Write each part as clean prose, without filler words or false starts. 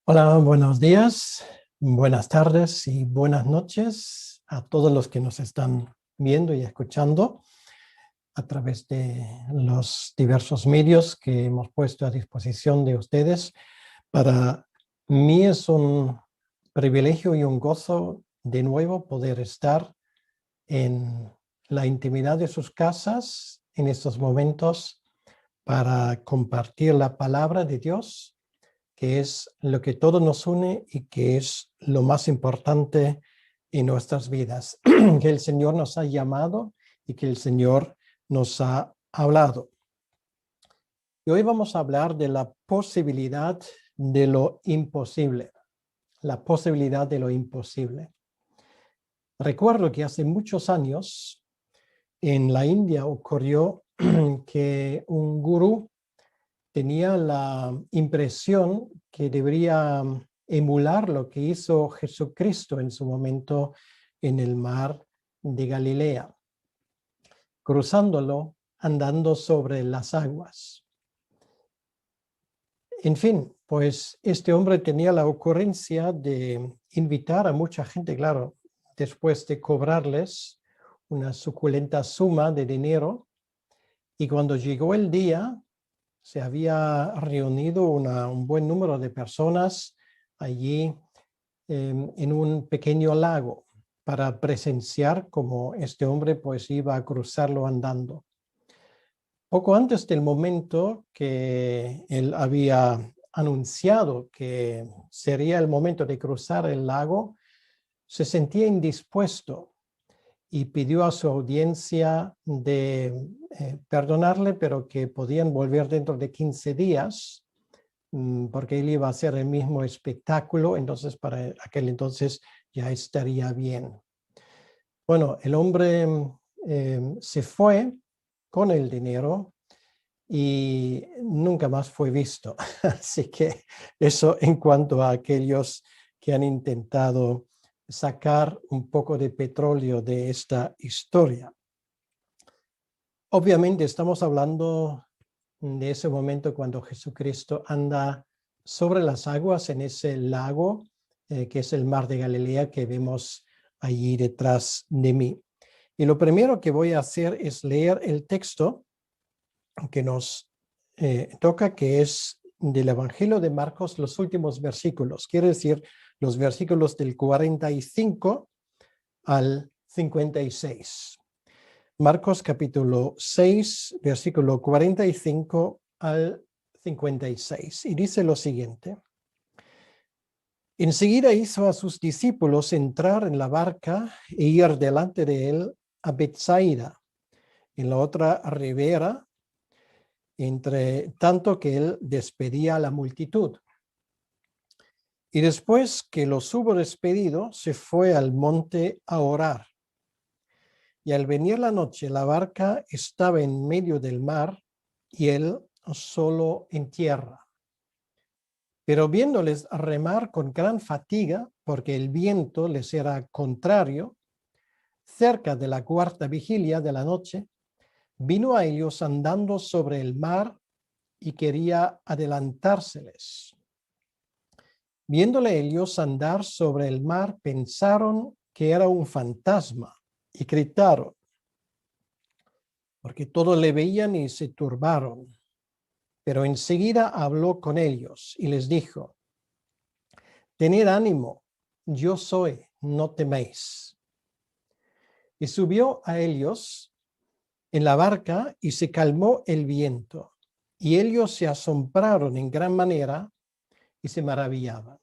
Hola, buenos días, buenas tardes y buenas noches a todos los que nos están viendo y escuchando a través de los diversos medios que hemos puesto a disposición de ustedes. Para mí es un privilegio y un gozo de nuevo poder estar en la intimidad de sus casas en estos momentos para compartir la palabra de Dios, que es lo que todo nos une y que es lo más importante en nuestras vidas, que el Señor nos ha llamado y que el Señor nos ha hablado. Y hoy vamos a hablar de la posibilidad de lo imposible, la posibilidad de lo imposible. Recuerdo que hace muchos años en la India ocurrió que un gurú tenía la impresión que debería emular lo que hizo Jesucristo en su momento en el mar de Galilea, cruzándolo, andando sobre las aguas. En fin, pues este hombre tenía la ocurrencia de invitar a mucha gente, claro, después de cobrarles una suculenta suma de dinero, y cuando llegó el día, se había reunido un buen número de personas allí en un pequeño lago para presenciar cómo este hombre pues iba a cruzarlo andando. Poco antes del momento que él había anunciado que sería el momento de cruzar el lago, se sentía indispuesto y pidió a su audiencia de perdonarle, pero que podían volver dentro de 15 días, porque él iba a hacer el mismo espectáculo, entonces para aquel entonces ya estaría bien. Bueno, el hombre se fue con el dinero y nunca más fue visto. Así que eso en cuanto a aquellos que han intentado sacar un poco de petróleo de esta historia. Obviamente estamos hablando de ese momento cuando Jesucristo anda sobre las aguas en ese lago que es el mar de Galilea que vemos allí detrás de mí. Y lo primero que voy a hacer es leer el texto que nos toca, que es del Evangelio de Marcos, los últimos versículos, quiere decir los versículos del 45 al 56. Marcos capítulo 6, versículo 45 al 56. Y dice lo siguiente. Enseguida hizo a sus discípulos entrar en la barca e ir delante de él a Betsaida, en la otra ribera, entre tanto que él despedía a la multitud. Y después que los hubo despedido, se fue al monte a orar. Y al venir la noche, la barca estaba en medio del mar y él solo en tierra. Pero viéndoles remar con gran fatiga, porque el viento les era contrario, cerca de la cuarta vigilia de la noche, vino a ellos andando sobre el mar y quería adelantárseles. Viéndole ellos andar sobre el mar, pensaron que era un fantasma y gritaron, porque todos le veían y se turbaron. Pero enseguida habló con ellos y les dijo, tened ánimo, yo soy, no teméis. Y subió a ellos en la barca y se calmó el viento. Y ellos se asombraron en gran manera y se maravillaban,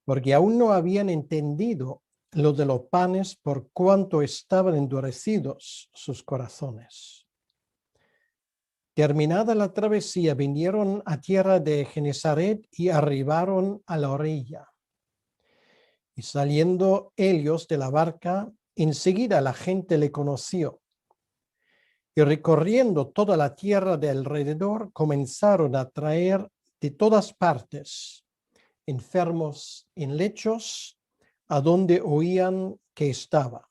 porque aún no habían entendido lo de los panes por cuanto estaban endurecidos sus corazones. Terminada la travesía, vinieron a tierra de Genesaret y arribaron a la orilla. Y saliendo ellos de la barca, enseguida la gente le conoció. Y recorriendo toda la tierra de alrededor, comenzaron a traer de todas partes enfermos en lechos, a donde oían que estaba.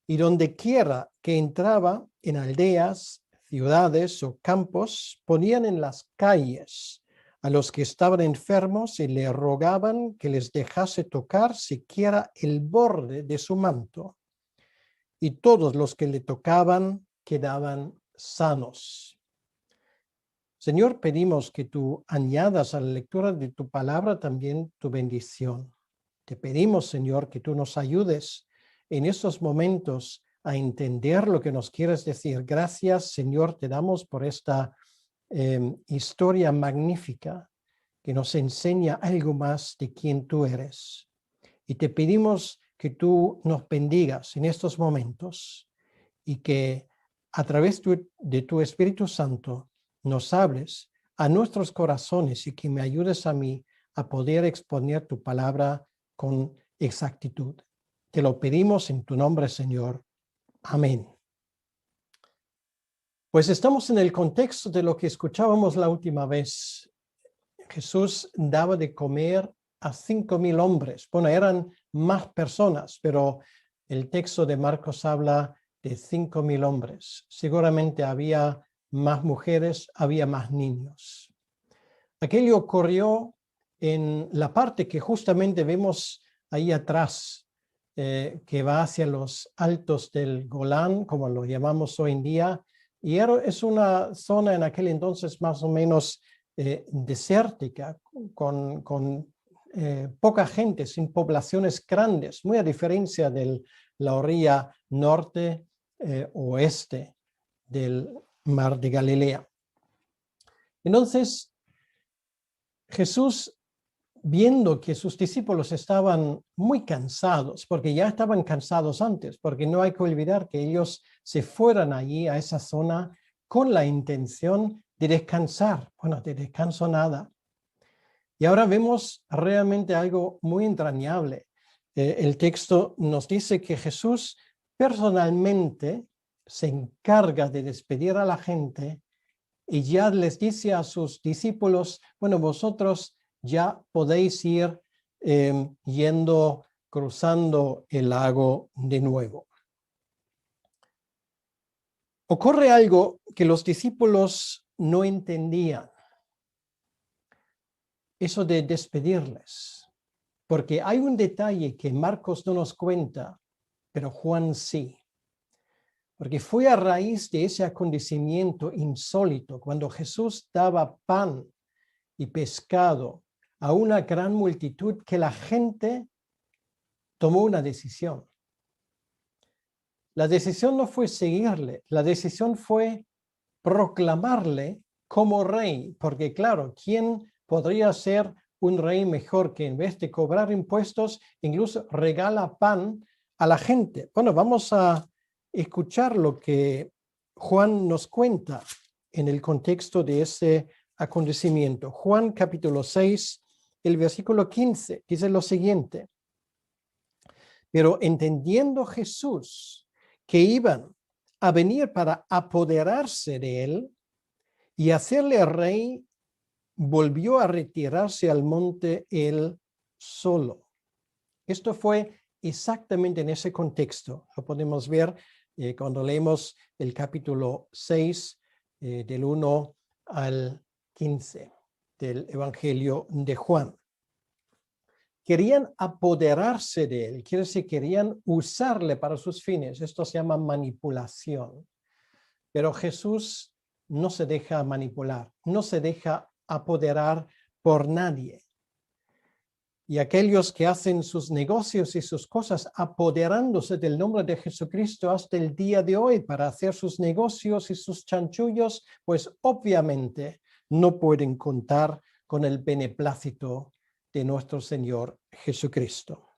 Y donde quiera que entraba, en aldeas, ciudades o campos, ponían en las calles a los que estaban enfermos y le rogaban que les dejase tocar siquiera el borde de su manto. Y todos los que le tocaban quedaban sanos. Señor, pedimos que tú añadas a la lectura de tu palabra también tu bendición. Te pedimos, Señor, que tú nos ayudes en estos momentos a entender lo que nos quieres decir. Gracias, Señor, te damos por esta historia magnífica que nos enseña algo más de quién tú eres. Y te pedimos que tú nos bendigas en estos momentos y que a través de tu Espíritu Santo nos hables a nuestros corazones y que me ayudes a mí a poder exponer tu palabra con exactitud. Te lo pedimos en tu nombre, Señor. Amén. Pues estamos en el contexto de lo que escuchábamos la última vez. Jesús daba de comer a 5,000 hombres. Bueno, eran más personas, pero el texto de Marcos habla de 5,000 hombres. Seguramente había más mujeres, había más niños. Aquello ocurrió en la parte que justamente vemos ahí atrás, que va hacia los altos del Golán, como lo llamamos hoy en día, y es una zona en aquel entonces más o menos desértica, con poca gente, sin poblaciones grandes, muy a diferencia de la orilla norte oeste del mar de Galilea. Entonces, Jesús, viendo que sus discípulos estaban muy cansados, porque ya estaban cansados antes, porque no hay que olvidar que ellos se fueran allí a esa zona con la intención de descansar. Bueno, de descanso nada. Y ahora vemos realmente algo muy entrañable. El texto nos dice que Jesús personalmente se encarga de despedir a la gente y ya les dice a sus discípulos, bueno, vosotros ya podéis ir cruzando el lago de nuevo. Ocurre algo que los discípulos no entendían, eso de despedirles, porque hay un detalle que Marcos no nos cuenta, pero Juan sí. Porque fue a raíz de ese acontecimiento insólito, cuando Jesús daba pan y pescado a una gran multitud, que la gente tomó una decisión. La decisión no fue seguirle, la decisión fue proclamarle como rey, porque claro, ¿quién podría ser un rey mejor que en vez de cobrar impuestos, incluso regala pan a la gente? Bueno, vamos a escuchar lo que Juan nos cuenta en el contexto de ese acontecimiento. Juan capítulo 6, el versículo 15, dice lo siguiente: pero entendiendo Jesús que iban a venir para apoderarse de él y hacerle rey, volvió a retirarse al monte él solo. Esto fue exactamente en ese contexto. Lo podemos ver cuando leemos el capítulo 6, del 1 al 15 del Evangelio de Juan. Querían apoderarse de él, quiere decir, querían usarle para sus fines. Esto se llama manipulación. Pero Jesús no se deja manipular, no se deja apoderar por nadie. Y aquellos que hacen sus negocios y sus cosas apoderándose del nombre de Jesucristo hasta el día de hoy para hacer sus negocios y sus chanchullos, pues obviamente no pueden contar con el beneplácito de nuestro Señor Jesucristo.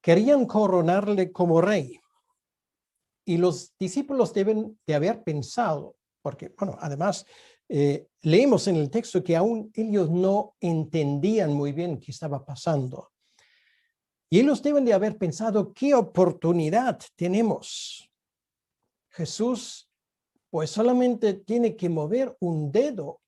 Querían coronarle como rey. Y los discípulos deben de haber pensado, porque, bueno, además leemos en el texto que aún ellos no entendían muy bien qué estaba pasando. Y ellos deben de haber pensado, ¿qué oportunidad tenemos? Jesús, pues solamente tiene que mover un dedo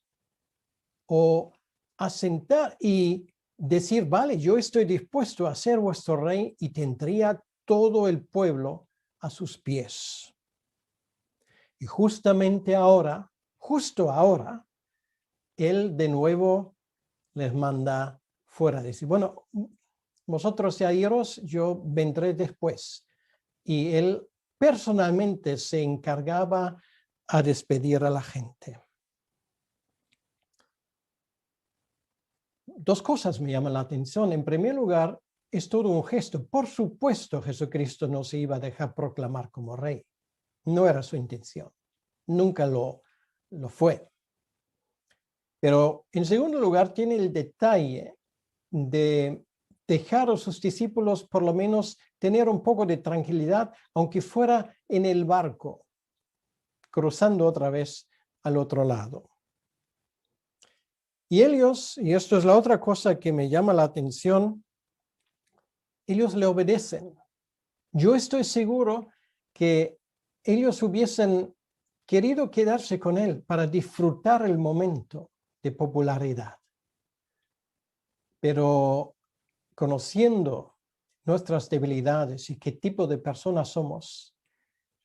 o asentar y decir, vale, yo estoy dispuesto a ser vuestro rey, y tendría todo el pueblo a sus pies. Y justamente ahora, justo ahora, él de nuevo les manda fuera. Dice, bueno, vosotros ya iros, yo vendré después. Y él personalmente se encargaba a despedir a la gente. Dos cosas me llaman la atención. En primer lugar, es todo un gesto. Por supuesto, Jesucristo no se iba a dejar proclamar como rey. No era su intención. Nunca lo fue. Pero en segundo lugar, tiene el detalle de dejar a sus discípulos por lo menos tener un poco de tranquilidad, aunque fuera en el barco, cruzando otra vez al otro lado. Y ellos, y esto es la otra cosa que me llama la atención, ellos le obedecen. Yo estoy seguro que ellos hubiesen querido quedarse con él para disfrutar el momento de popularidad. Pero conociendo nuestras debilidades y qué tipo de personas somos,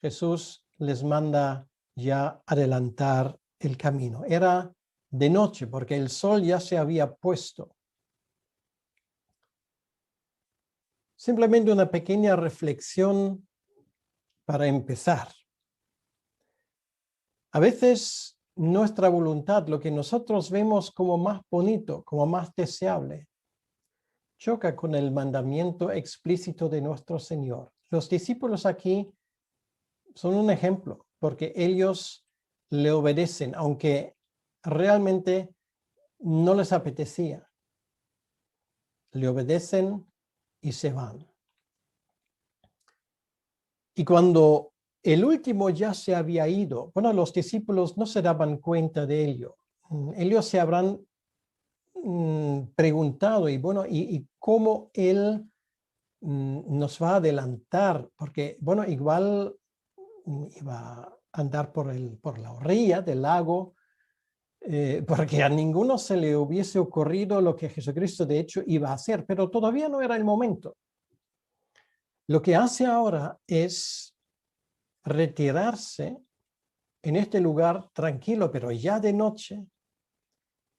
Jesús les manda ya adelantar el camino. Era de noche porque el sol ya se había puesto. Simplemente una pequeña reflexión para empezar. A veces nuestra voluntad, lo que nosotros vemos como más bonito, como más deseable, choca con el mandamiento explícito de nuestro Señor. Los discípulos aquí son un ejemplo, porque ellos le obedecen, aunque realmente no les apetecía. Le obedecen y se van. Y cuando el último ya se había ido, bueno, los discípulos no se daban cuenta de ello. Ellos se habrán preguntado, y bueno, ¿y cómo él nos va a adelantar? Porque, bueno, igual iba a andar por la orilla del lago, porque a ninguno se le hubiese ocurrido lo que Jesucristo de hecho iba a hacer, pero todavía no era el momento. Lo que hace ahora es retirarse en este lugar tranquilo, pero ya de noche,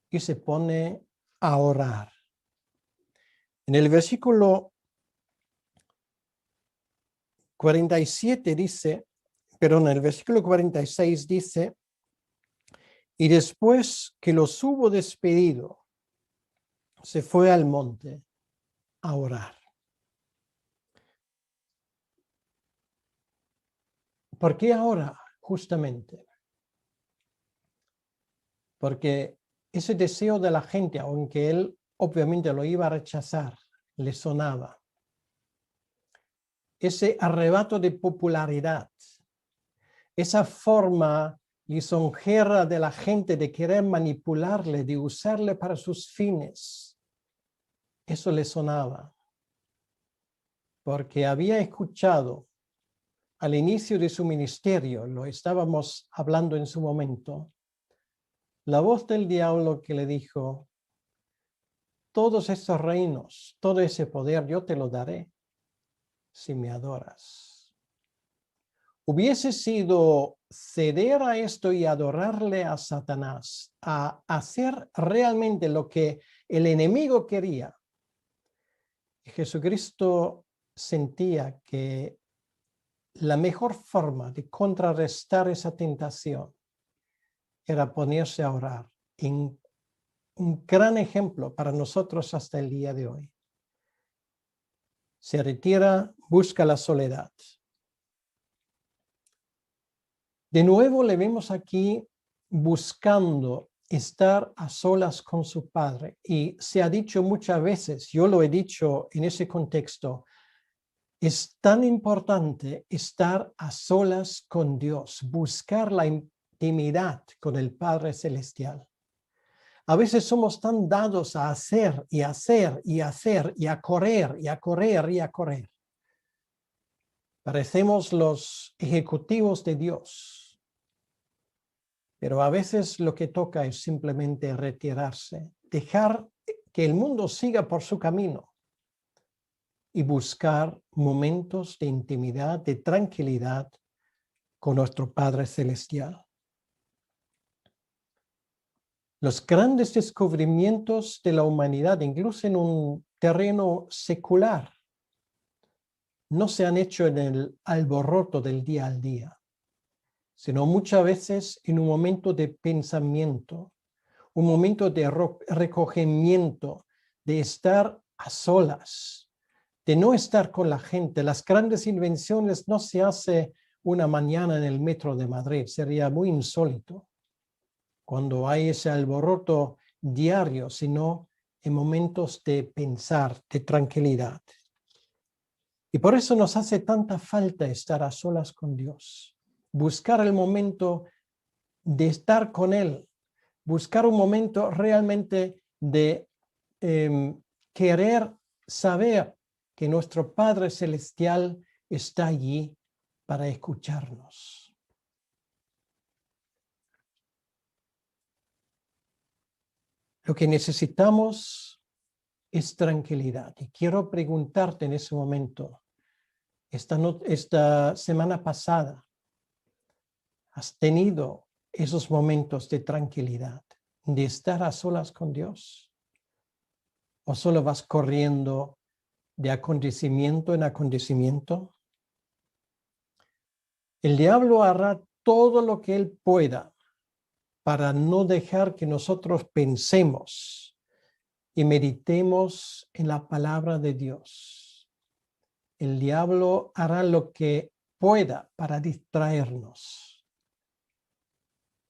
y se pone a orar. En el versículo 47 dice, perdón, en el versículo 46 dice, y después que los hubo despedido, se fue al monte a orar. ¿Por qué ahora, justamente? Porque ese deseo de la gente, aunque él obviamente lo iba a rechazar, le sonaba. Ese arrebato de popularidad, esa forma lisonjera de la gente de querer manipularle, de usarle para sus fines, eso le sonaba. Porque había escuchado al inicio de su ministerio, lo estábamos hablando en su momento, la voz del diablo que le dijo, todos estos reinos, todo ese poder yo te lo daré si me adoras. Hubiese sido ceder a esto y adorarle a Satanás, a hacer realmente lo que el enemigo quería. Jesucristo sentía que la mejor forma de contrarrestar esa tentación era ponerse a orar. En un gran ejemplo para nosotros hasta el día de hoy. Se retira, busca la soledad. De nuevo le vemos aquí buscando estar a solas con su Padre. Y se ha dicho muchas veces, yo lo he dicho en ese contexto, es tan importante estar a solas con Dios, buscar la intimidad con el Padre Celestial. A veces somos tan dados a hacer y hacer y hacer y a correr y a correr y a correr. Parecemos los ejecutivos de Dios. Pero a veces lo que toca es simplemente retirarse, dejar que el mundo siga por su camino y buscar momentos de intimidad, de tranquilidad con nuestro Padre Celestial. Los grandes descubrimientos de la humanidad, incluso en un terreno secular, no se han hecho en el alboroto del día al día, sino muchas veces en un momento de pensamiento, un momento de recogimiento, de estar a solas, de no estar con la gente. Las grandes invenciones no se hacen una mañana en el metro de Madrid, sería muy insólito cuando hay ese alboroto diario, sino en momentos de pensar, de tranquilidad. Y por eso nos hace tanta falta estar a solas con Dios, buscar el momento de estar con Él, buscar un momento realmente de querer saber que nuestro Padre Celestial está allí para escucharnos. Lo que necesitamos es tranquilidad. Y quiero preguntarte en ese momento, esta semana pasada, ¿has tenido esos momentos de tranquilidad, de estar a solas con Dios? ¿O solo vas corriendo de acontecimiento en acontecimiento? El diablo hará todo lo que él pueda para no dejar que nosotros pensemos y meditemos en la palabra de Dios. El diablo hará lo que pueda para distraernos.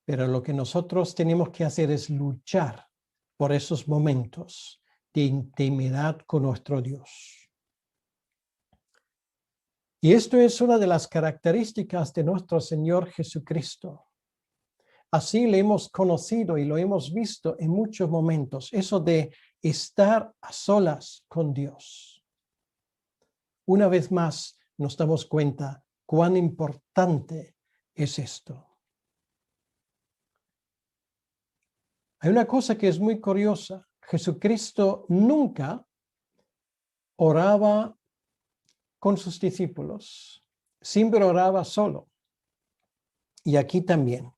Pero lo que nosotros tenemos que hacer es luchar por esos momentos de intimidad con nuestro Dios. Y esto es una de las características de nuestro Señor Jesucristo. Así le hemos conocido y lo hemos visto en muchos momentos, eso de estar a solas con Dios. Una vez más nos damos cuenta cuán importante es esto. Hay una cosa que es muy curiosa. Jesucristo nunca oraba con sus discípulos, siempre oraba solo. Y aquí también.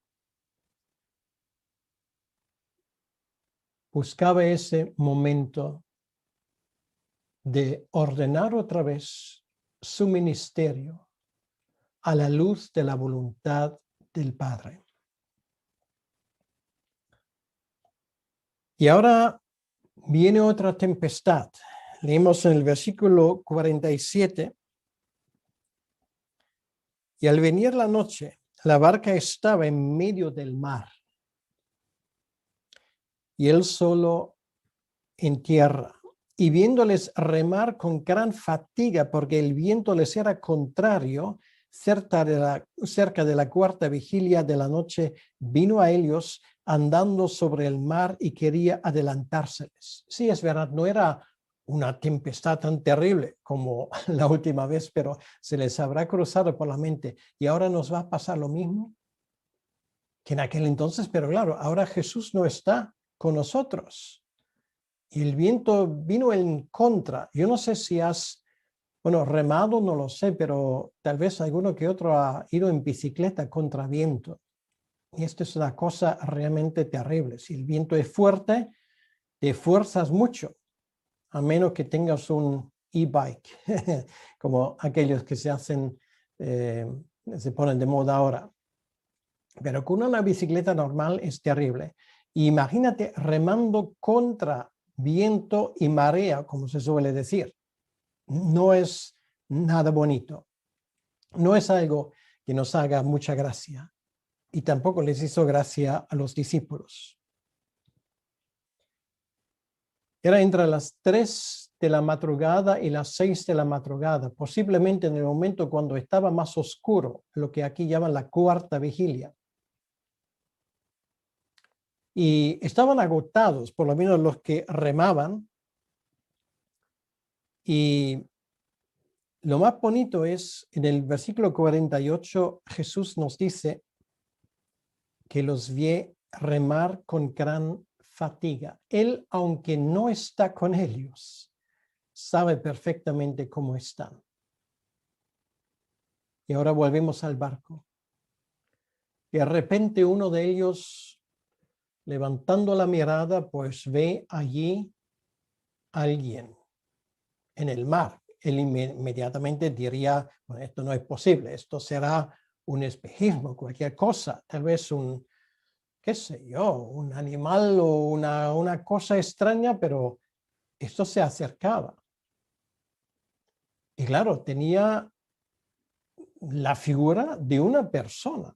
Buscaba ese momento de ordenar otra vez su ministerio a la luz de la voluntad del Padre. Y ahora viene otra tempestad. Leemos en el versículo 47. Y al venir la noche, la barca estaba en medio del mar y él solo en tierra. Y viéndoles remar con gran fatiga, porque el viento les era contrario, cerca de la cuarta vigilia de la noche, vino a ellos andando sobre el mar y quería adelantárseles. Sí, es verdad, no era una tempestad tan terrible como la última vez, pero se les habrá cruzado por la mente. ¿Y ahora nos va a pasar lo mismo que en aquel entonces? Pero claro, ahora Jesús no está con nosotros. Y el viento vino en contra. Yo no sé si has, remado, no lo sé, pero tal vez alguno que otro ha ido en bicicleta contra viento. Y esto es una cosa realmente terrible. Si el viento es fuerte, te fuerzas mucho, a menos que tengas un e-bike, como aquellos que se ponen de moda ahora. Pero con una bicicleta normal es terrible. Imagínate remando contra viento y marea, como se suele decir. No es nada bonito. No es algo que nos haga mucha gracia. Y tampoco les hizo gracia a los discípulos. Era entre las 3 de la madrugada y las 6 de la madrugada, posiblemente en el momento cuando estaba más oscuro, lo que aquí llaman la cuarta vigilia. Y estaban agotados, por lo menos los que remaban. Y lo más bonito es, en el versículo 48, Jesús nos dice que los vi remar con gran fatiga. Él, aunque no está con ellos, sabe perfectamente cómo están. Y ahora volvemos al barco. Y de repente uno de ellos levantando la mirada, pues ve allí alguien en el mar. Él inmediatamente diría, bueno, esto no es posible, esto será un espejismo, cualquier cosa, tal vez un, qué sé yo, un animal o una cosa extraña, pero esto se acercaba. Y claro, tenía la figura de una persona.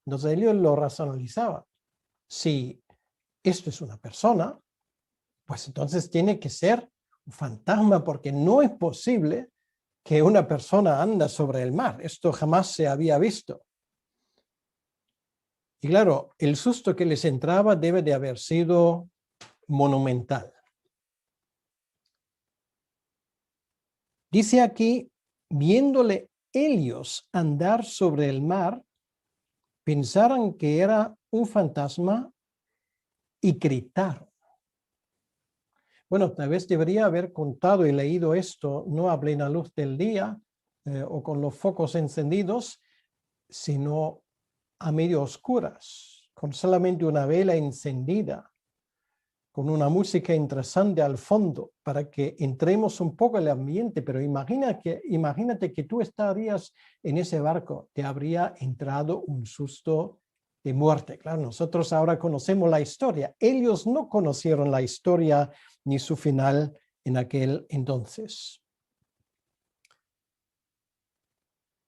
Entonces ellos lo racionalizaban. Si esto es una persona, pues entonces tiene que ser un fantasma, porque no es posible que una persona anda sobre el mar. Esto jamás se había visto. Y claro, el susto que les entraba debe de haber sido monumental. Dice aquí, viéndole ellos andar sobre el mar, pensaron que era un fantasma y gritaron. Bueno, tal vez debería haber contado y leído esto no a plena luz del día o con los focos encendidos, sino a medio oscuras, con solamente una vela encendida, con una música interesante al fondo, para que entremos un poco en el ambiente. Pero imagínate que tú estarías en ese barco, te habría entrado un susto de muerte. Claro, nosotros ahora conocemos la historia. Ellos no conocieron la historia ni su final en aquel entonces.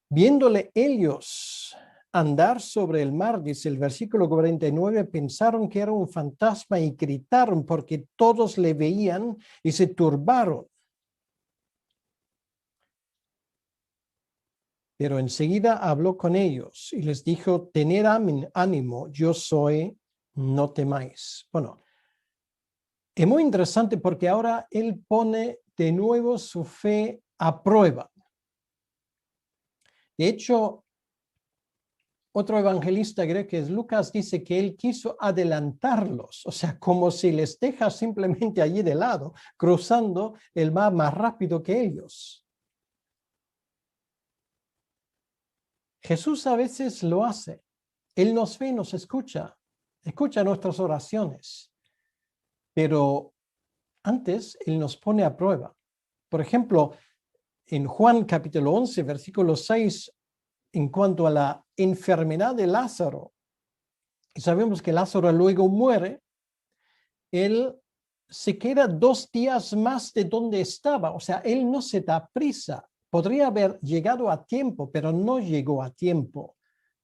Viéndole ellos andar sobre el mar, dice el versículo 49, pensaron que era un fantasma y gritaron porque todos le veían y se turbaron. Pero enseguida habló con ellos y les dijo, tened ánimo, yo soy, no temáis. Bueno, es muy interesante porque ahora él pone de nuevo su fe a prueba. De hecho, otro evangelista, creo que es Lucas, dice que él quiso adelantarlos, o sea, como si les deja simplemente allí de lado, cruzando el mar más rápido que ellos. Jesús a veces lo hace. Él nos ve, nos escucha nuestras oraciones, pero antes él nos pone a prueba. Por ejemplo, en Juan capítulo 11, versículo 6, en cuanto a la enfermedad de Lázaro, y sabemos que Lázaro luego muere, él se queda 2 días más de donde estaba, o sea, él no se da prisa. Podría haber llegado a tiempo, pero no llegó a tiempo.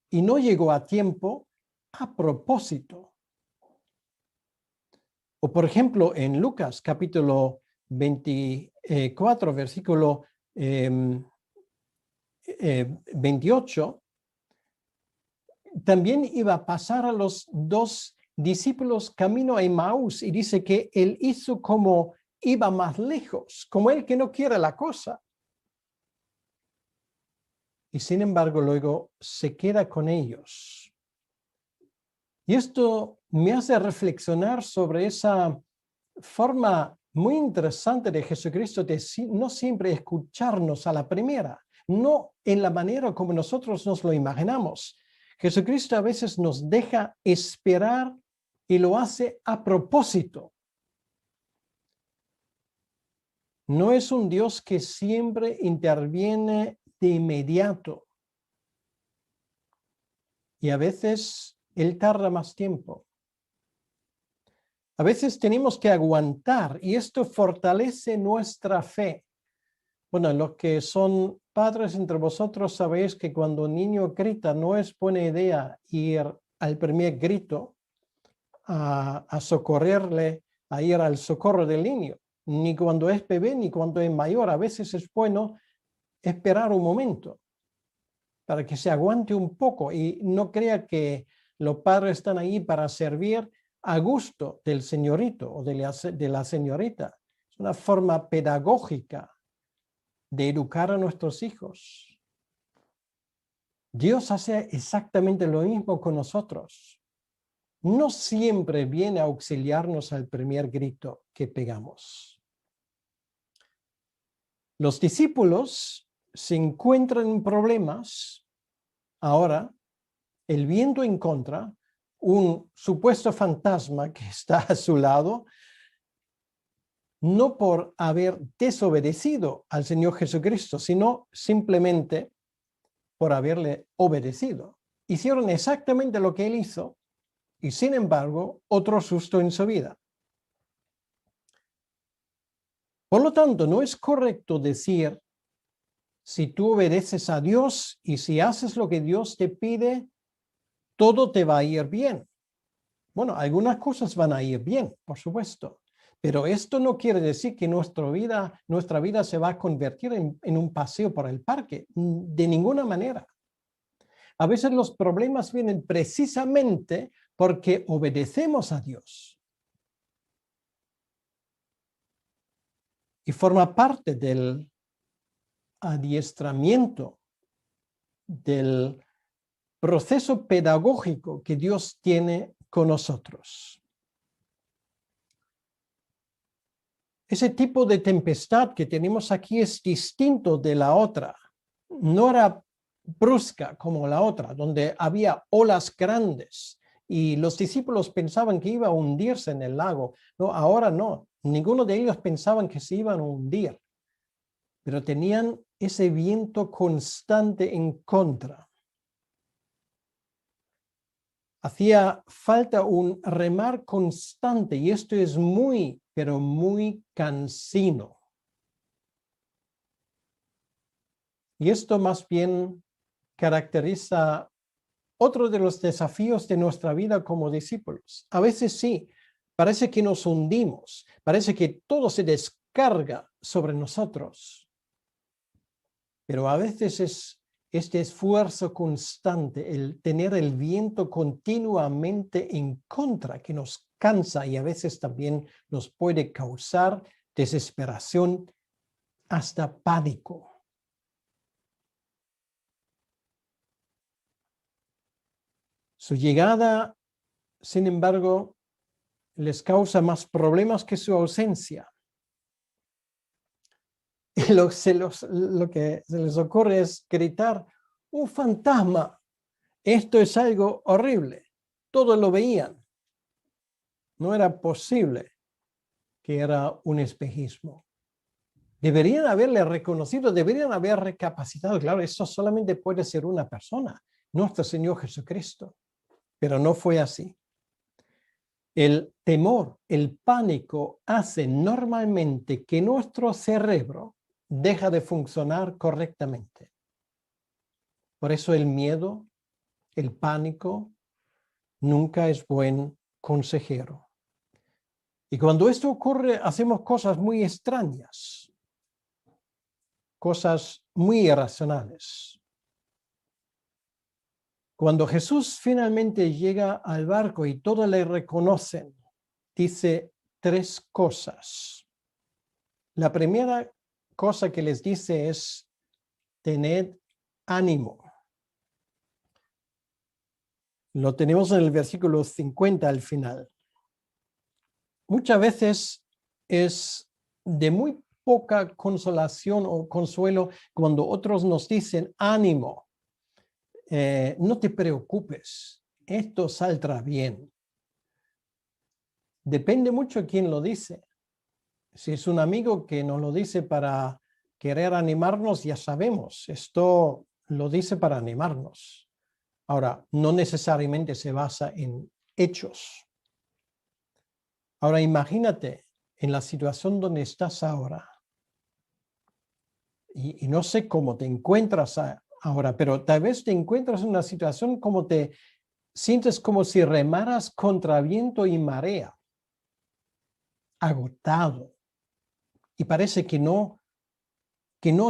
Y no llegó a tiempo a propósito. O por ejemplo, en Lucas capítulo 24, versículo 28, también iba a pasar a los 2 discípulos camino a Emaús y dice que él hizo como iba más lejos, como el que no quiere la cosa. Y sin embargo luego se queda con ellos. Y esto me hace reflexionar sobre esa forma muy interesante de Jesucristo de no siempre escucharnos a la primera, no en la manera como nosotros nos lo imaginamos. Jesucristo a veces nos deja esperar y lo hace a propósito. No es un Dios que siempre interviene de inmediato. Y a veces Él tarda más tiempo. A veces tenemos que aguantar y esto fortalece nuestra fe. Bueno, los que son padres entre vosotros sabéis que cuando un niño grita no es buena idea ir al primer grito a socorrerle, a ir al socorro del niño, ni cuando es bebé ni cuando es mayor. A veces es bueno esperar un momento para que se aguante un poco y no crea que los padres están ahí para servir a gusto del señorito o de la señorita. Es una forma pedagógica de educar a nuestros hijos. Dios hace exactamente lo mismo con nosotros. No siempre viene a auxiliarnos al primer grito que pegamos. Los discípulos se encuentran en problemas. Ahora, el viento en contra, un supuesto fantasma que está a su lado, no por haber desobedecido al Señor Jesucristo, sino simplemente por haberle obedecido. Hicieron exactamente lo que él hizo y, sin embargo, otro susto en su vida. Por lo tanto, no es correcto decir, si tú obedeces a Dios y si haces lo que Dios te pide, todo te va a ir bien. Bueno, algunas cosas van a ir bien, por supuesto, pero esto no quiere decir que nuestra vida se va a convertir en un paseo por el parque, de ninguna manera. A veces los problemas vienen precisamente porque obedecemos a Dios. Y forma parte del adiestramiento, del proceso pedagógico que Dios tiene con nosotros. Ese tipo de tempestad que tenemos aquí es distinto de la otra. No era brusca como la otra, donde había olas grandes y los discípulos pensaban que iba a hundirse en el lago. No, ahora no. Ninguno de ellos pensaban que se iban a hundir, pero tenían ese viento constante en contra. Hacía falta un remar constante y esto es muy, pero muy cansino. Y esto más bien caracteriza otro de los desafíos de nuestra vida como discípulos. A veces sí, parece que nos hundimos, parece que todo se descarga sobre nosotros, pero a veces es este esfuerzo constante, el tener el viento continuamente en contra, que nos cansa y a veces también nos puede causar desesperación, hasta pánico. Su llegada, sin embargo, les causa más problemas que su ausencia. Y lo que se les ocurre es gritar, un fantasma, esto es algo horrible. Todos lo veían. No era posible que era un espejismo. Deberían haberle reconocido, deberían haber recapacitado. Claro, eso solamente puede ser una persona, nuestro Señor Jesucristo. Pero no fue así. El temor, el pánico hace normalmente que nuestro cerebro deja de funcionar correctamente. Por eso el miedo, el pánico, nunca es buen consejero. Y cuando esto ocurre, hacemos cosas muy extrañas, cosas muy irracionales. Cuando Jesús finalmente llega al barco y todos le reconocen, dice tres cosas. La primera cosa que les dice es, tened ánimo. Lo tenemos en el versículo 50 al final. Muchas veces es de muy poca consolación o consuelo cuando otros nos dicen, ánimo, no te preocupes, esto saldrá bien. Depende mucho de quién lo dice. Si es un amigo que nos lo dice para querer animarnos, ya sabemos, esto lo dice para animarnos. Ahora, no necesariamente se basa en hechos. Ahora, imagínate en la situación donde estás ahora. Y no sé cómo te encuentras ahora, pero tal vez te encuentras en una situación como te sientes como si remaras contra viento y marea, agotado. Y parece que no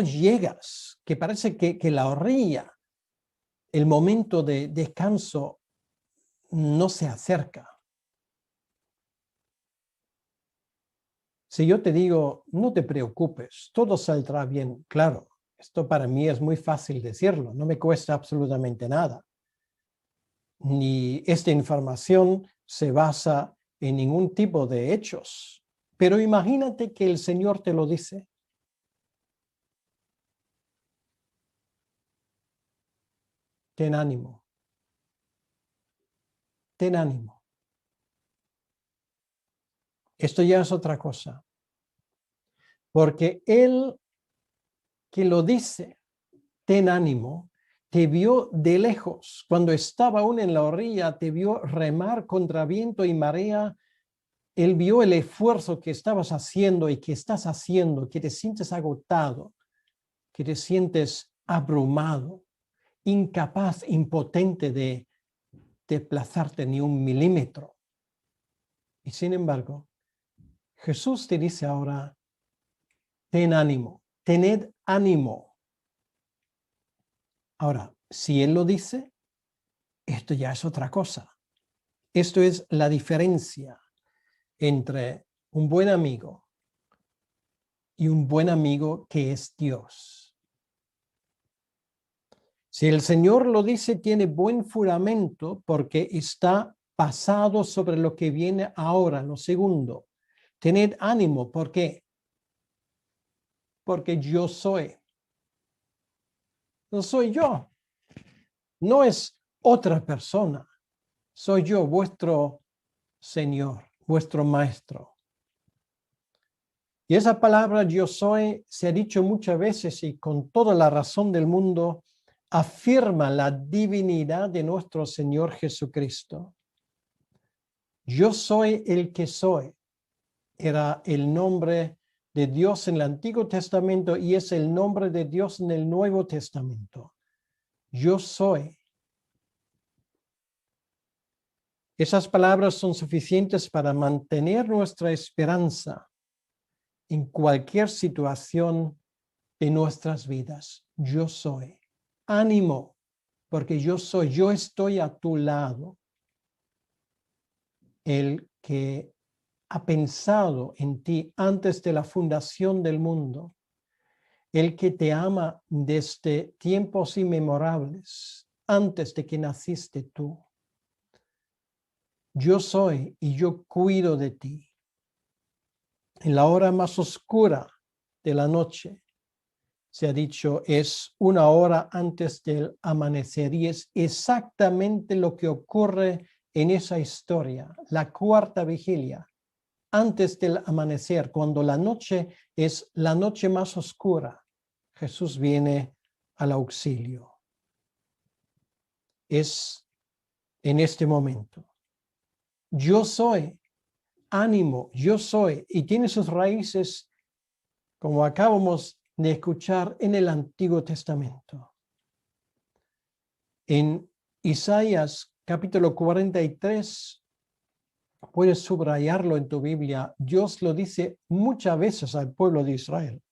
llegas, que parece que la orilla, el momento de descanso no se acerca. Si yo te digo, no te preocupes, todo saldrá bien, claro, esto para mí es muy fácil decirlo, no me cuesta absolutamente nada. Ni esta información se basa en ningún tipo de hechos. Pero imagínate que el Señor te lo dice. Ten ánimo. ten ánimo. Esto ya es otra cosa. Porque Él que lo dice, ten ánimo, te vio de lejos. Cuando estaba aún en la orilla, te vio remar contra viento y marea. Él vio el esfuerzo que estabas haciendo y que estás haciendo, que te sientes agotado, que te sientes abrumado, incapaz, impotente de desplazarte ni un milímetro. Y sin embargo, Jesús te dice ahora, ten ánimo, tened ánimo. Ahora, si Él lo dice, esto ya es otra cosa. Esto es la diferencia entre un buen amigo y un buen amigo que es Dios. Si el Señor lo dice, tiene buen fundamento porque está basado sobre lo que viene ahora, lo segundo. Tened ánimo, ¿por qué? Porque yo soy. No soy yo. No es otra persona. Soy yo, vuestro Señor, vuestro Maestro. Y esa palabra yo soy se ha dicho muchas veces y con toda la razón del mundo, afirma la divinidad de nuestro Señor Jesucristo. Yo soy el que soy. Era el nombre de Dios en el Antiguo Testamento y es el nombre de Dios en el Nuevo Testamento. Yo soy. Esas palabras son suficientes para mantener nuestra esperanza en cualquier situación de nuestras vidas. Yo soy. Ánimo, porque yo soy, yo estoy a tu lado. El que ha pensado en ti antes de la fundación del mundo, el que te ama desde tiempos inmemorables, antes de que naciste tú. Yo soy y yo cuido de ti. En la hora más oscura de la noche, se ha dicho, es una hora antes del amanecer y es exactamente lo que ocurre en esa historia, la cuarta vigilia, antes del amanecer, cuando la noche es la noche más oscura, Jesús viene al auxilio. Es en este momento. Yo soy, ánimo, yo soy, y tiene sus raíces, como acabamos de escuchar, en el Antiguo Testamento. En Isaías capítulo 43, puedes subrayarlo en tu Biblia, Dios lo dice muchas veces al pueblo de Israel.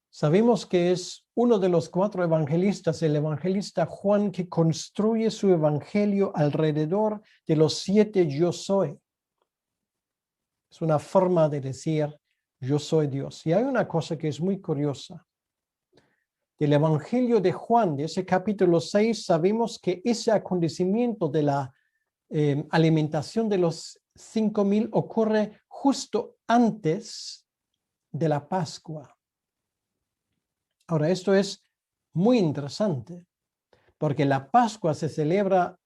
Sabemos que es uno de los 4 evangelistas, el evangelista Juan, que construye su evangelio alrededor de los 7 yo soy. Es una forma de decir yo soy Dios. Y hay una cosa que es muy curiosa. Del evangelio de Juan, de ese capítulo 6, sabemos que ese acontecimiento de la alimentación de los 5,000 ocurre justo antes de la Pascua. Ahora, esto es muy interesante, porque la Pascua se celebra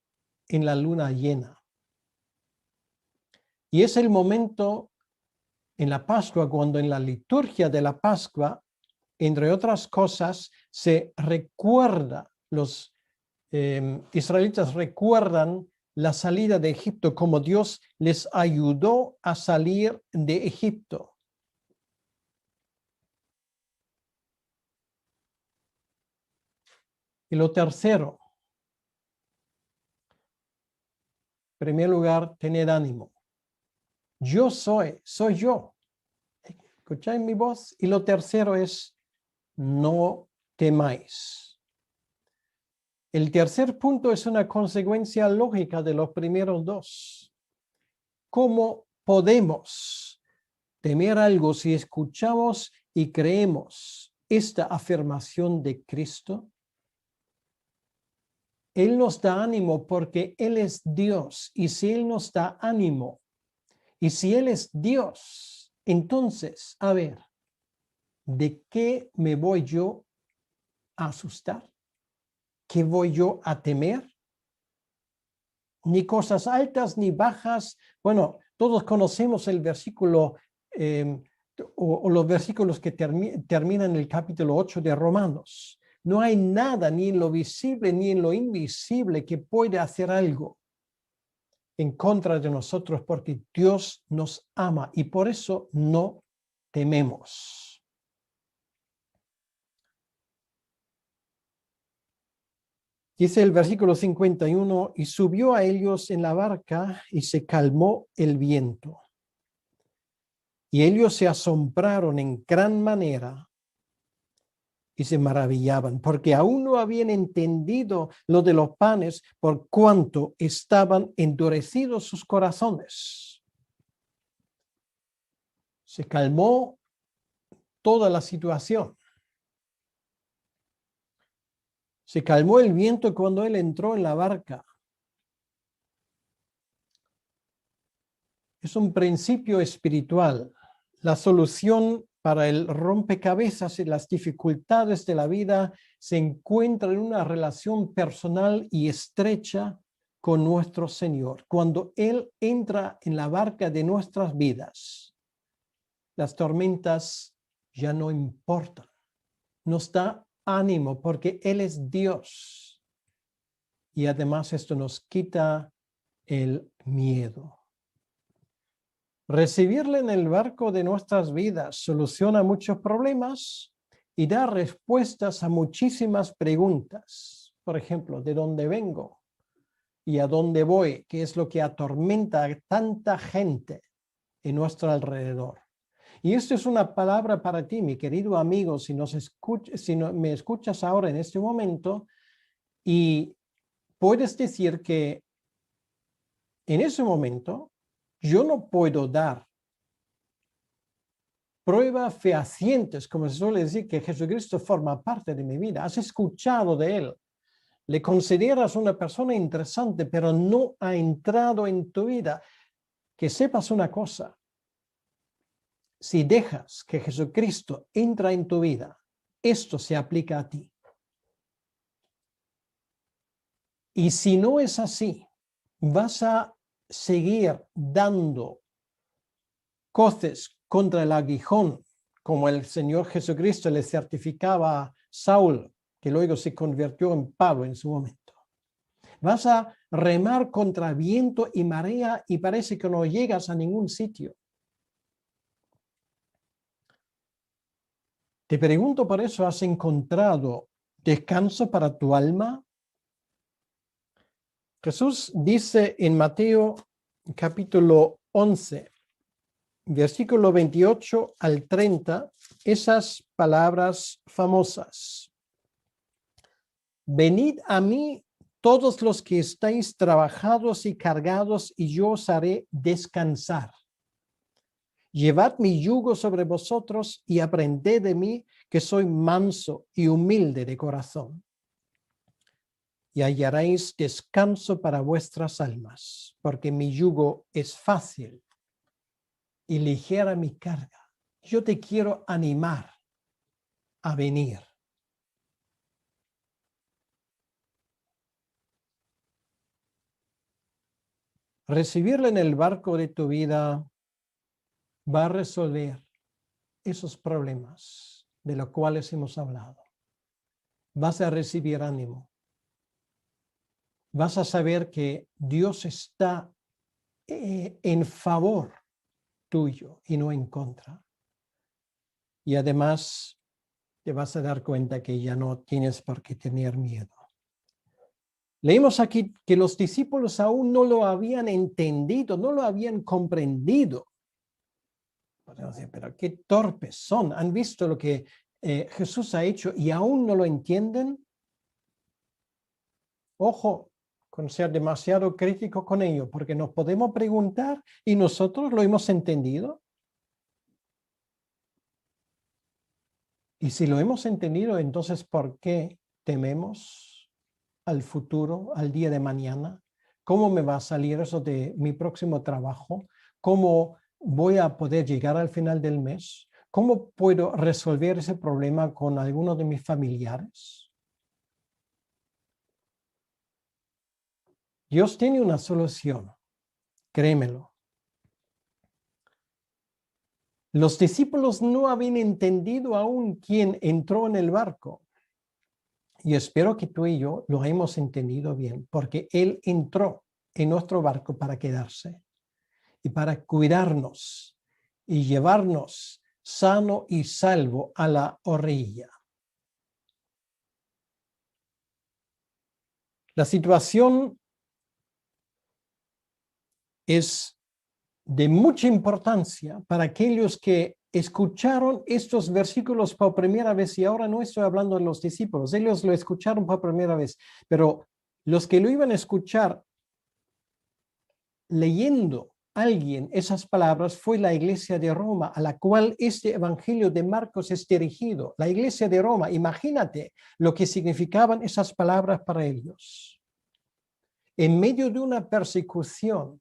en la luna llena. Y es el momento en la Pascua cuando en la liturgia de la Pascua, entre otras cosas, se recuerda, los israelitas recuerdan la salida de Egipto, como Dios les ayudó a salir de Egipto. Y lo tercero, en primer lugar, tener ánimo. Yo soy yo. ¿Escucháis mi voz? Y lo tercero es, no temáis. El tercer punto es una consecuencia lógica de los primeros 2. ¿Cómo podemos temer algo si escuchamos y creemos esta afirmación de Cristo? Él nos da ánimo porque Él es Dios. Y si Él nos da ánimo, y si Él es Dios, entonces, a ver, ¿de qué me voy yo a asustar? ¿Qué voy yo a temer? ni cosas altas ni bajas. Bueno, todos conocemos el versículo o los versículos que terminan el capítulo 8 de Romanos. No hay nada ni en lo visible ni en lo invisible que pueda hacer algo en contra de nosotros, porque Dios nos ama y por eso no tememos. Dice el versículo 51, y subió a ellos en la barca y se calmó el viento. Y ellos se asombraron en gran manera y se maravillaban, porque aún no habían entendido lo de los panes, por cuanto estaban endurecidos sus corazones. Se calmó toda la situación. Se calmó el viento cuando él entró en la barca. Es un principio espiritual. La solución para el rompecabezas y las dificultades de la vida se encuentra en una relación personal y estrecha con nuestro Señor. Cuando Él entra en la barca de nuestras vidas, las tormentas ya no importan. Nos da ánimo porque Él es Dios. Y además esto nos quita el miedo. Recibirle en el barco de nuestras vidas soluciona muchos problemas y da respuestas a muchísimas preguntas. Por ejemplo, ¿de dónde vengo? ¿Y a dónde voy? ¿Qué es lo que atormenta a tanta gente en nuestro alrededor? Y esto es una palabra para ti, mi querido amigo, si me escuchas ahora en este momento, y puedes decir que en ese momento yo no puedo dar pruebas fehacientes, como se suele decir, que Jesucristo forma parte de mi vida. Has escuchado de Él. Le consideras una persona interesante, pero no ha entrado en tu vida. Que sepas una cosa. Si dejas que Jesucristo entra en tu vida, esto se aplica a ti. Y si no es así, vas a seguir dando coces contra el aguijón, como el Señor Jesucristo le certificaba a Saúl, que luego se convirtió en Pablo en su momento. Vas a remar contra viento y marea y parece que no llegas a ningún sitio. Te pregunto por eso, ¿has encontrado descanso para tu alma? Jesús dice en Mateo capítulo 11, versículo 28 al 30, esas palabras famosas. Venid a mí todos los que estáis trabajados y cargados, y yo os haré descansar. Llevad mi yugo sobre vosotros y aprended de mí, que soy manso y humilde de corazón. Y hallaréis descanso para vuestras almas, porque mi yugo es fácil y ligera mi carga. Yo te quiero animar a venir. Recibirle en el barco de tu vida va a resolver esos problemas de los cuales hemos hablado. Vas a recibir ánimo. Vas a saber que Dios está en favor tuyo y no en contra. Y además te vas a dar cuenta que ya no tienes por qué tener miedo. Leímos aquí que los discípulos aún no lo habían entendido, no lo habían comprendido. Podemos decir, pero qué torpes son. ¿Han visto lo que Jesús ha hecho y aún no lo entienden? Ojo con ser demasiado crítico con ello, porque nos podemos preguntar, ¿y nosotros lo hemos entendido? Y si lo hemos entendido, entonces, ¿por qué tememos al futuro, al día de mañana? ¿Cómo me va a salir eso de mi próximo trabajo? ¿Cómo voy a poder llegar al final del mes? ¿Cómo puedo resolver ese problema con alguno de mis familiares? Dios tiene una solución, créemelo. Los discípulos no habían entendido aún quién entró en el barco. Y espero que tú y yo lo hemos entendido bien, porque Él entró en nuestro barco para quedarse y para cuidarnos y llevarnos sano y salvo a la orilla. La situación es de mucha importancia para aquellos que escucharon estos versículos por primera vez, y ahora no estoy hablando de los discípulos, ellos lo escucharon por primera vez, pero los que lo iban a escuchar leyendo alguien esas palabras fue la iglesia de Roma, a la cual este evangelio de Marcos es dirigido. La iglesia de Roma, imagínate lo que significaban esas palabras para ellos. En medio de una persecución,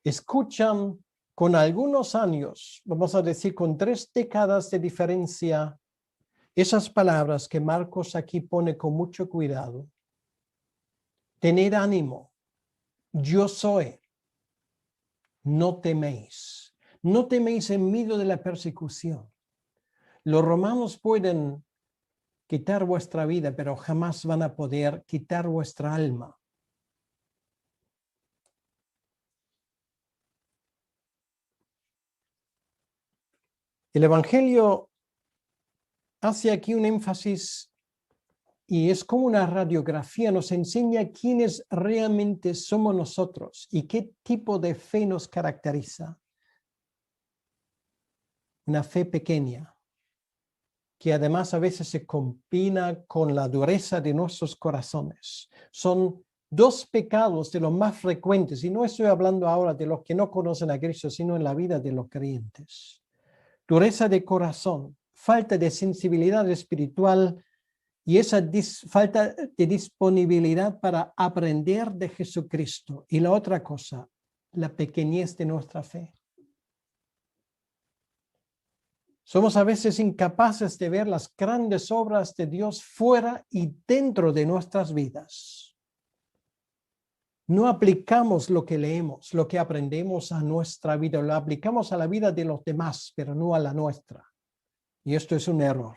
escuchan con algunos años, vamos a decir con 3 décadas de diferencia, esas palabras que Marcos aquí pone con mucho cuidado. Tened ánimo, yo soy, no teméis. No teméis en medio de la persecución. Los romanos pueden quitar vuestra vida, pero jamás van a poder quitar vuestra alma. El Evangelio hace aquí un énfasis y es como una radiografía, nos enseña quiénes realmente somos nosotros y qué tipo de fe nos caracteriza. Una fe pequeña, que además a veces se combina con la dureza de nuestros corazones. Son 2 pecados de los más frecuentes, y no estoy hablando ahora de los que no conocen a Cristo, sino en la vida de los creyentes. Dureza de corazón, falta de sensibilidad espiritual y esa falta de disponibilidad para aprender de Jesucristo. Y la otra cosa, la pequeñez de nuestra fe. Somos a veces incapaces de ver las grandes obras de Dios fuera y dentro de nuestras vidas. No aplicamos lo que leemos, lo que aprendemos a nuestra vida, lo aplicamos a la vida de los demás, pero no a la nuestra. Y esto es un error.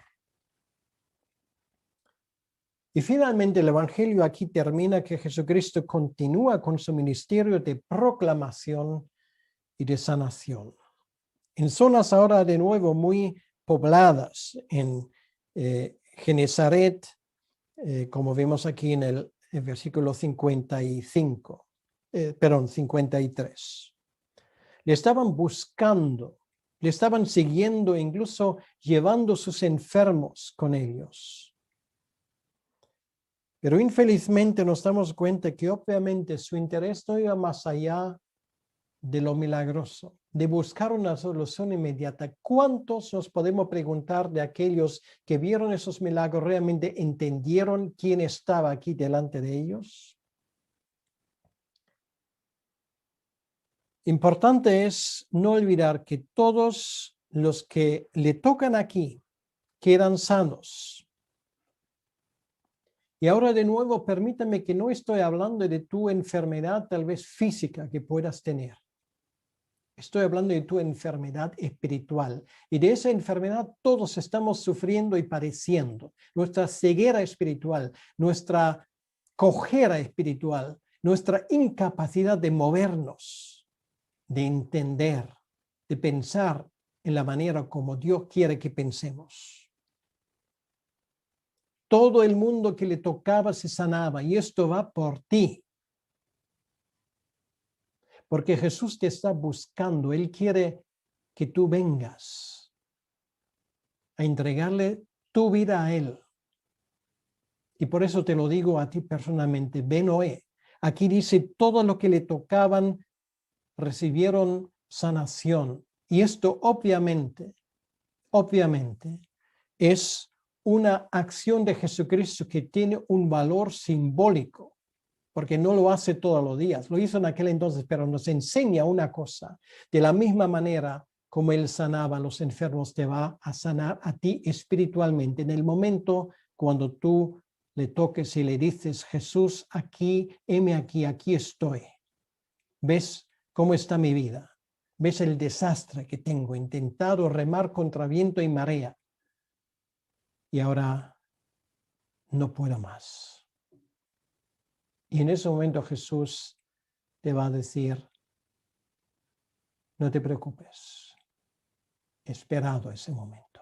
Y finalmente el Evangelio aquí termina que Jesucristo continúa con su ministerio de proclamación y de sanación. En zonas ahora de nuevo muy pobladas, en Genezaret, como vemos aquí en el versículo 53. Le estaban buscando, le estaban siguiendo, incluso llevando sus enfermos con ellos. Pero infelizmente nos damos cuenta que obviamente su interés no iba más allá de lo milagroso, de buscar una solución inmediata. ¿Cuántos nos podemos preguntar de aquellos que vieron esos milagros realmente entendieron quién estaba aquí delante de ellos? Importante es no olvidar que todos los que le tocan aquí quedan sanos. Y ahora de nuevo, permítame que no estoy hablando de tu enfermedad tal vez física que puedas tener. Estoy hablando de tu enfermedad espiritual. Y de esa enfermedad todos estamos sufriendo y padeciendo. Nuestra ceguera espiritual, nuestra cojera espiritual, nuestra incapacidad de movernos, de entender, de pensar en la manera como Dios quiere que pensemos. Todo el mundo que le tocaba se sanaba, y esto va por ti. Porque Jesús te está buscando. Él quiere que tú vengas a entregarle tu vida a Él. Y por eso te lo digo a ti personalmente. Ven hoy. Aquí dice, todo lo que le tocaban recibieron sanación. Y esto obviamente es una acción de Jesucristo que tiene un valor simbólico, porque no lo hace todos los días. Lo hizo en aquel entonces, pero nos enseña una cosa. De la misma manera como Él sanaba a los enfermos, te va a sanar a ti espiritualmente en el momento cuando tú le toques y le dices, Jesús, aquí, heme aquí, aquí estoy. ¿Ves cómo está mi vida? ¿Ves el desastre que tengo? He intentado remar contra viento y marea y ahora no puedo más. Y en ese momento Jesús te va a decir, no te preocupes, he esperado ese momento.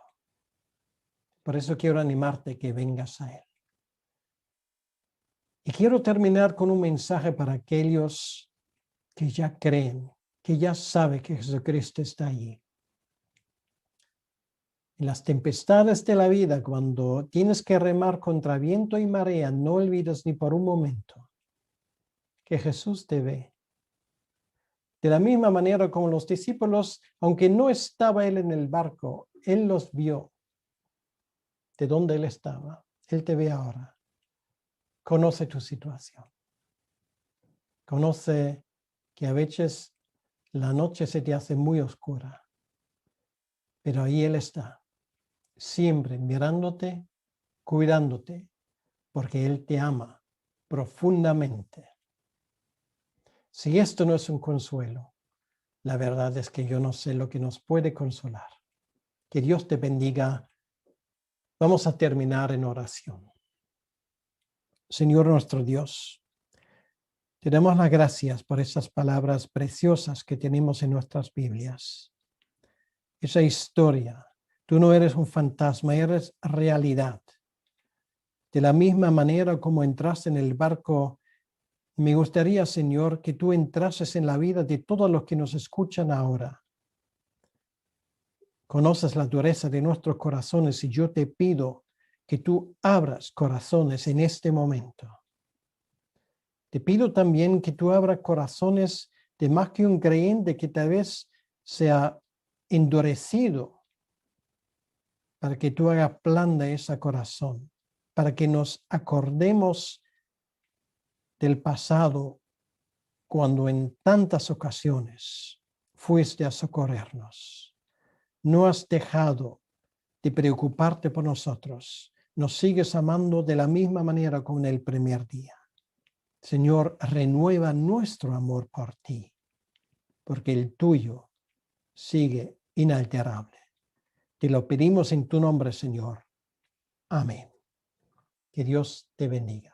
Por eso quiero animarte que vengas a Él. Y quiero terminar con un mensaje para aquellos que ya creen, que ya saben que Jesucristo está allí. En las tempestades de la vida, cuando tienes que remar contra viento y marea, no olvides ni por un momento que Jesús te ve. De la misma manera como los discípulos, aunque no estaba Él en el barco, Él los vio de donde Él estaba. Él te ve ahora. Conoce tu situación. Conoce que a veces la noche se te hace muy oscura, pero ahí Él está, siempre mirándote, cuidándote, porque Él te ama profundamente. Si esto no es un consuelo, la verdad es que yo no sé lo que nos puede consolar. Que Dios te bendiga. Vamos a terminar en oración. Señor nuestro Dios, te damos las gracias por esas palabras preciosas que tenemos en nuestras Biblias. Esa historia, tú no eres un fantasma, eres realidad. De la misma manera como entraste en el barco, me gustaría, Señor, que tú entrases en la vida de todos los que nos escuchan ahora. Conoces la dureza de nuestros corazones y yo te pido que tú abras corazones en este momento. Te pido también que tú abras corazones de más que un creyente que tal vez sea endurecido, para que tú hagas blanda ese corazón, para que nos acordemos del pasado cuando en tantas ocasiones fuiste a socorrernos. No has dejado de preocuparte por nosotros. Nos sigues amando de la misma manera como en el primer día. Señor, renueva nuestro amor por ti, porque el tuyo sigue inalterable. Te lo pedimos en tu nombre, Señor. Amén. Que Dios te bendiga.